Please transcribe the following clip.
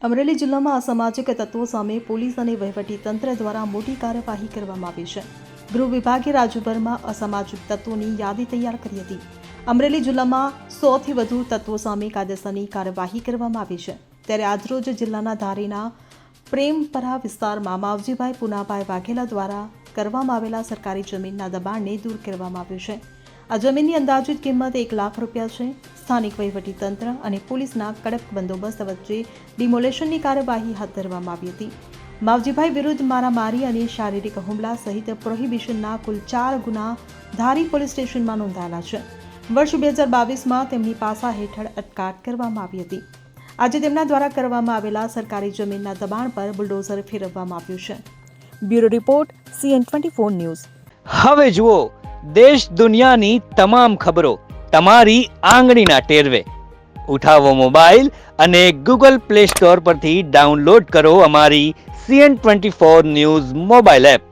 અમરેલી જિલ્લામાં અસામાજિક તત્વો સામે પોલીસ અને વહીવટીતંત્ર દ્વારા મોટી કાર્યવાહી કરવામાં આવી છે. ગૃહ વિભાગે રાજ્યભરમાં અસામાજિક તત્વોની યાદી તૈયાર કરી હતી. અમરેલી જિલ્લામાં 100થી વધુ તત્વો સામે કાયદેસરની કાર્યવાહી કરવામાં આવી છે. ત્યારે આજરોજ જિલ્લાના ધારીના પ્રેમપરા વિસ્તારમાં માવજીભાઈ પુનાભાઈ વાઘેલા દ્વારા કરવામાં આવેલા સરકારી જમીનના દબાણને દૂર કરવામાં આવ્યું છે. આ જમીનની અંદાજિત કિંમત 1 લાખ રૂપિયા છે. સ્થાનિક વહીવટીતંત્ર અને પોલીસના કડક બંદોબસ્ત વચ્ચે ડિમોલેશનની કાર્યવાહી હાથ ધરવામાં આવી હતી. માવજીભાઈ વિરુદ્ધ મારામારી અને શારીરિક હુમલા સહિત પ્રોહિબિશનના કુલ 4 ગુના ધારી પોલીસ સ્ટેશનમાં નોંધાયેલા છે. વર્ષ 2022માં તેમની પાસા હેઠળ અટકાયત કરવામાં આવી હતી. આજે તેમના દ્વારા કરવામાં આવેલા સરકારી જમીનના દબાણ પર બુલડોઝર ફેરવવામાં આવ્યું છે. Bureau report CN24 news. હવે જુઓ દેશ દુનિયાની તમામ ખબરો તમારી આંગળીના ટેરવે. ઉઠાવો મોબાઈલ અને Google Play Store પરથી ડાઉનલોડ કરો અમારી CN24 ન્યૂઝ મોબાઈલ એપ.